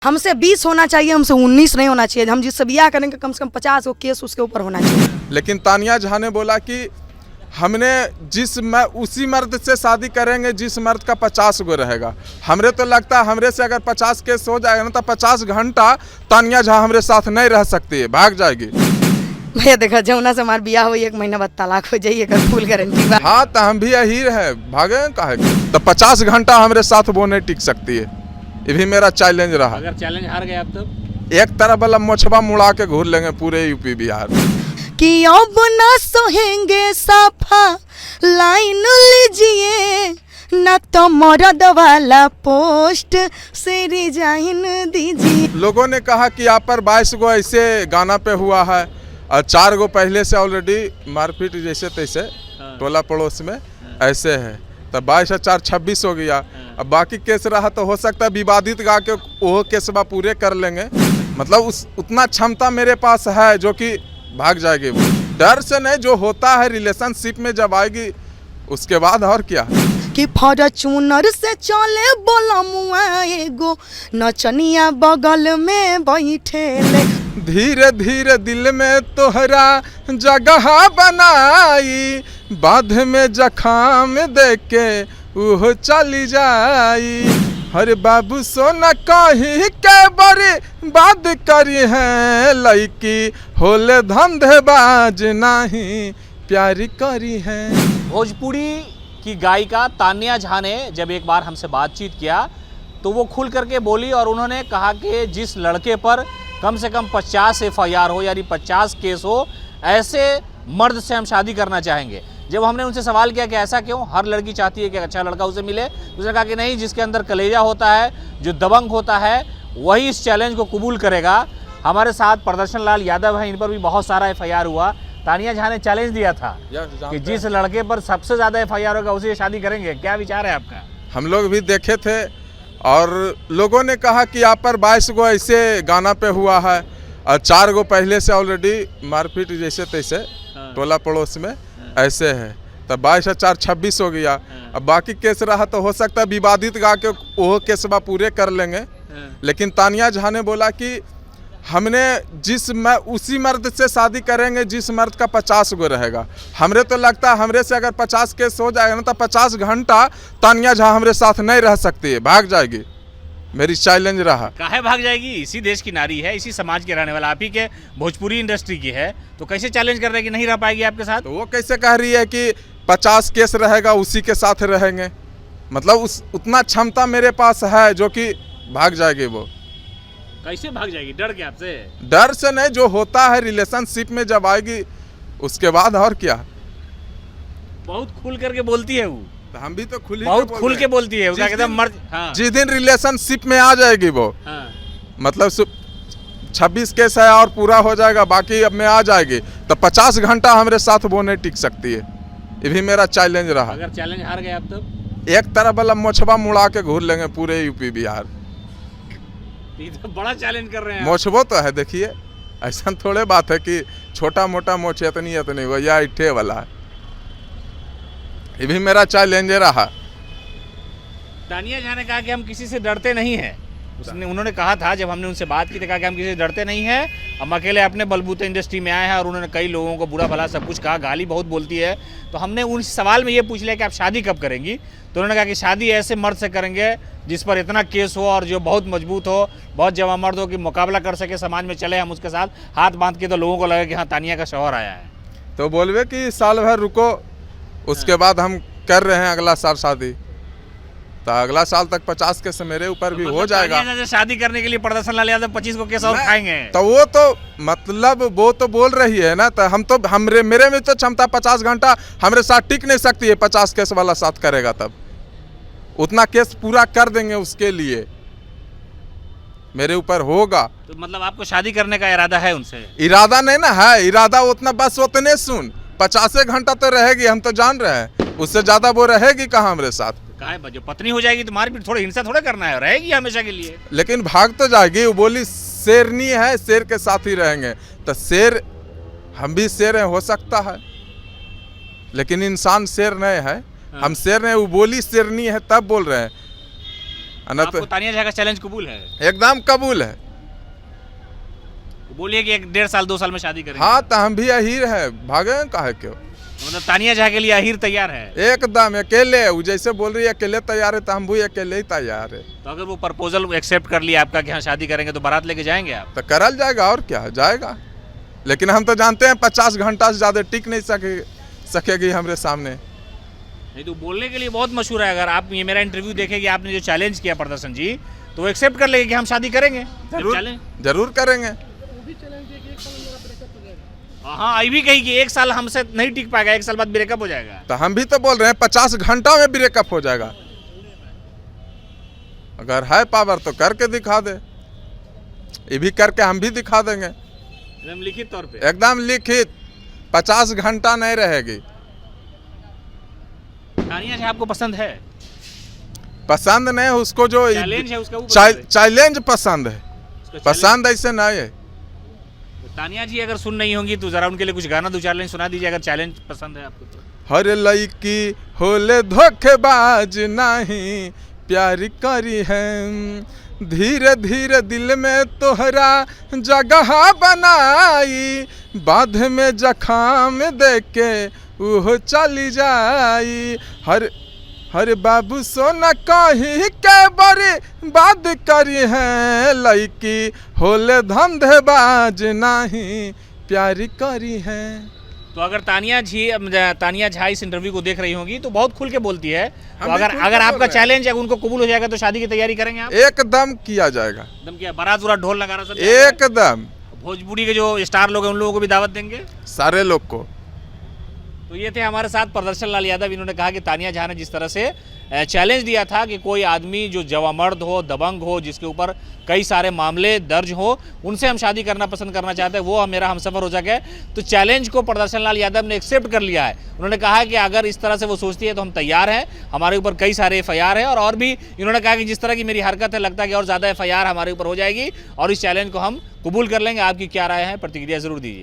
हमसे 20 होना चाहिए, हमसे 19 नहीं होना चाहिए। हम जिससे ब्याह करेंगे कम से कम 50 को केस उसके ऊपर होना चाहिए। लेकिन तानिया झा ने बोला कि हमने उसी मर्द से शादी करेंगे जिस मर्द का 50 गो रहेगा। हमरे तो लगता है हमरे से अगर 50 केस हो जाएगा ना तो 50 घंटा तानिया झा हमरे साथ नहीं रह सकती है, भाग जाएगी। भैया देखा जमुना से हमारा ब्याह हुई 1 महीना बाद तलाक हो जाइए अगर फुल गारंटी। हाँ तो हम भी यही रहे, भागे काहे तो 50 घंटा हमरे साथ वो नहीं टिक सकती है। ये भी मेरा चैलेंज रहा। अगर चैलेंज हार गए आप तो एक तरफ वाला मोछबा मुड़ा के घूर लेंगे पूरे यूपी बिहार कि अब ना सहेंगे साफा लाइन लीजिए ना तो मर्द वाला पोस्ट से रिजाइन दीजिए। लोगों ने कहा कि यहाँ पर 22 गो ऐसे गाना पे हुआ है और 4 गो पहले से ऑलरेडी मारपीट जैसे तैसे टोला पड़ोस में ऐसे है, तब 22 और 4 26 हो गया। अब बाकी केस रहा तो हो सकता है विवादित गा के वो केसबा पूरे कर लेंगे। मतलब उतना क्षमता मेरे पास है जो कि भाग जाएगी। वो डर से नहीं, जो होता है रिलेशनशिप में जब आएगी उसके बाद और क्या कि फॉर्च्यूनर से चले बोला मुआ एगो नचनिया बगल में बैठे ले। धीरे धीरे दिल में तोहरा जगह बनाई, बाध में जखाम दे के वो चली जाई। हरे बाबू सोना कही के बड़ी बात करी है, लड़की होले धंधेबाज नहीं प्यारी करी है। भोजपुरी की गायिका तानिया झा ने जब एक बार हमसे बातचीत किया तो वो खुल करके बोली और उन्होंने कहा कि जिस लड़के पर कम से कम 50 FIR हो यानी 50 केस हो, ऐसे मर्द से हम शादी करना चाहेंगे। जब हमने उनसे सवाल किया कि ऐसा क्यों, हर लड़की चाहती है कि अच्छा लड़का उसे मिले, उसने कहा कि नहीं, जिसके अंदर कलेजा होता है, जो दबंग होता है, वही इस चैलेंज को कबूल करेगा। हमारे साथ प्रदर्शन लाल यादव हैं, इन पर भी बहुत सारा FIR हुआ। तानिया झा ने चैलेंज दिया था कि जिस लड़के पर सबसे ज़्यादा FIR होगा उसे शादी करेंगे। क्या विचार है आपका? हम लोग भी देखे थे और लोगों ने कहा कि यहाँ पर 22 गो ऐसे गाना पे हुआ है और 4 गो पहले से ऑलरेडी मारपीट जैसे तैसे टोला पड़ोस में ऐसे है, तब 22 और 4 26 हो गया। अब बाकी केस रहा तो हो सकता है विवादित गा के वो केसबा पूरे कर लेंगे। लेकिन तानिया झा ने बोला कि हमने उसी मर्द से शादी करेंगे जिस मर्द का 50 गो रहेगा। हमरे तो लगता है हमरे से अगर 50 केस हो जाएगा ना तो 50 घंटा तानिया झा हमरे साथ नहीं रह सकती है, भाग जाएगी। मेरी चैलेंज रहा। काहे भाग जाएगी? इसी देश की नारी है, इसी समाज के रहने वाला, आप ही के भोजपुरी इंडस्ट्री की है, तो कैसे चैलेंज कर रहे हैं कि नहीं रह पाएगी आपके साथ? तो वो कैसे कह रही है कि 50 केस रहेगा उसी के साथ रहेंगे। मतलब उतना क्षमता मेरे पास है जो कि भाग जाएगी। वो कैसे भाग जाएगी? डर के आपसे? डर से नहीं, जो होता है रिलेशनशिप में जब आएगी उसके बाद और क्या। बहुत खुल करके बोलती है वो, तो हम भी तो बहुत खुल के बोलती है। उसका एकदम मर्द। हाँ। जिस दिन रिलेशनशिप में आ जाएगी वो, हाँ। मतलब 26 केस है और पूरा हो जाएगा, बाकी अब में आ जाएगी तो 50 घंटा हमारे साथ वो नहीं टिक सकती है। ये भी मेरा चैलेंज रहा। अगर चैलेंज हार गए आप तो एक तरफ वाला मोछबा मुड़ा के घूर लेंगे पूरे यूपी बिहार। ये तो बड़ा चैलेंज कर रहे हैं। मोछबो तो है, देखिए ऐसा थोड़े बात है कि छोटा मोटा मोछ इतनी वो या इट्ठे वाला है। ये भी मेरा चैलेंज रहा। तानिया झा ने कहा कि हम किसी से डरते नहीं हैं। उन्होंने कहा था, जब हमने उनसे बात की तो कहा कि हम किसी से डरते नहीं हैं, हम अकेले अपने बलबूते इंडस्ट्री में आए हैं। और उन्होंने कई लोगों को बुरा भला सब कुछ कहा, गाली बहुत बोलती है। तो हमने उन सवाल में ये पूछ लिया कि आप शादी कब करेंगी, तो उन्होंने कहा कि शादी ऐसे मर्द से करेंगे जिस पर इतना केस हो और जो बहुत मजबूत हो, बहुत जवां मर्द हो कि मुकाबला कर सके, समाज में चले हम उसके साथ हाथ बांध के, तो लोगों को लगे कि हाँ तानिया का शौहर आया है। तो बोलवे कि साल भर रुको, उसके बाद हम कर रहे हैं अगला साल शादी, तो अगला साल तक 50 केस मेरे ऊपर भी हो जाएगा। शादी करने के लिए प्रदर्शन लाल यादव 25 को केस और खाएंगे। तो वो तो मतलब वो तो बोल रही है ना, तो हम तो मेरे में तो क्षमता 50 घंटा हमारे साथ टिक नहीं सकती है। 50 केस वाला साथ करेगा तब उतना केस पूरा कर देंगे, उसके लिए मेरे ऊपर होगा। तो मतलब आपको शादी करने का इरादा है उनसे? इरादा नहीं ना है, इरादा उतना बस उतने सुन 50 घंटा तो रहेगी, हम तो जान रहे हैं। उससे ज्यादा वो रहेगी कहाँ हमारे साथ। कहा जो पत्नी हो जाएगी तो मारपीट थोड़ी हिंसा थोड़ा करना है, रहेगी हमेशा के लिए। लेकिन भाग तो जाएगी। वो बोली शेरनी है, शेर के साथ ही रहेंगे। तो शेर, हम भी शेर हैं, हो सकता है, लेकिन इंसान शेर नहीं है। हम शेर नहीं, वो बोली शेरनी है तब बोल रहे हैं। आपको तानिया झा का चैलेंज कबूल है? एकदम कबूल है। बोलिए कि 1.5 साल 2 साल में शादी करेंगे। हाँ तो हम भी अहीर है, भागे काहे क्यों? मतलब तानिया झा के लिए अहीर तैयार है? एकदम अकेले, वो जैसे बोल रही है अकेले तैयार है, तो हम भी अकेले ही तैयार है। तो अगर वो प्रपोजल एक्सेप्ट कर लिया आपका कि हाँ शादी करेंगे, तो बारात लेके जाएंगे आप? तो करल जाएगा, और क्या जाएगा। लेकिन हम तो जानते हैं 50 घंटा से ज़्यादा टिक नहीं सकेगी हमारे सामने। नहीं तो बोलने के लिए बहुत मशहूर है। अगर आप ये मेरा इंटरव्यू देखेंगे, आपने जो चैलेंज किया प्रदर्शन जी, तो वो एक्सेप्ट कर लेंगे कि हम शादी करेंगे। जरूर करेंगे। हाँ, आई भी कही कि 1 साल हमसे नहीं टिक पाएगा, 1 साल बाद ब्रेकअप हो जाएगा। तो हम भी तो बोल रहे हैं 50 घंटा में ब्रेकअप हो जाएगा। अगर है पावर तो करके दिखा दे, ये भी करके हम भी दिखा देंगे एकदम लिखित तौर पे। एकदम लिखित, 50 घंटा नहीं रहेगी। तानिया झा आपको पसंद है? पसंद नहीं, उसको जो चैलेंज है उसका वो चैलेंज पसंद है, पसंद ऐसे नहीं है। तानिया जी अगर सुन नहीं होंगी तो जरा उनके लिए कुछ गाना 2-4 लाइन सुना दीजिए, अगर चैलेंज पसंद है आपको तो। हर लड़की होले धोखेबाज नहीं प्यार करी है, धीरे धीरे दिल में तोहरा जगह बनाई, बाद में जखाम देके वो चली जाई। हर बाबू सोना कही के बड़ी बात करी है, लड़की होले धंधेबाज नहीं प्यारी करी है। तो अगर तानिया झा इस इंटरव्यू को देख रही होंगी तो बहुत खुल के बोलती है। तो अगर आपका चैलेंज है उनको कबूल हो जाएगा तो शादी की तैयारी करेंगे आप? एकदम किया जाएगा। एकदम किया, बारात पूरा ढोल नगारा सब एकदम। भोजपुरी के जो स्टार लोग हैं उन लोगों को भी दावत देंगे, सारे लोग को। तो ये थे हमारे साथ प्रदर्शन लाल यादव। इन्होंने कहा कि तानिया झा ने जिस तरह से चैलेंज दिया था कि कोई आदमी जो जवामर्द हो, दबंग हो, जिसके ऊपर कई सारे मामले दर्ज हो, उनसे हम शादी करना पसंद करना चाहते हैं, वो मेरा हमसफर हो सके। तो चैलेंज को प्रदर्शन लाल यादव ने एक्सेप्ट कर लिया है। उन्होंने कहा कि अगर इस तरह से वो सोचती है तो हम तैयार हैं, हमारे ऊपर कई सारे FIR है, और भी इन्होंने कहा कि जिस तरह की मेरी हरकत है लगता है कि और ज़्यादा FIR हमारे ऊपर हो जाएगी, और इस चैलेंज को हम कबूल कर लेंगे। आपकी क्या राय है, प्रतिक्रिया जरूर दीजिए।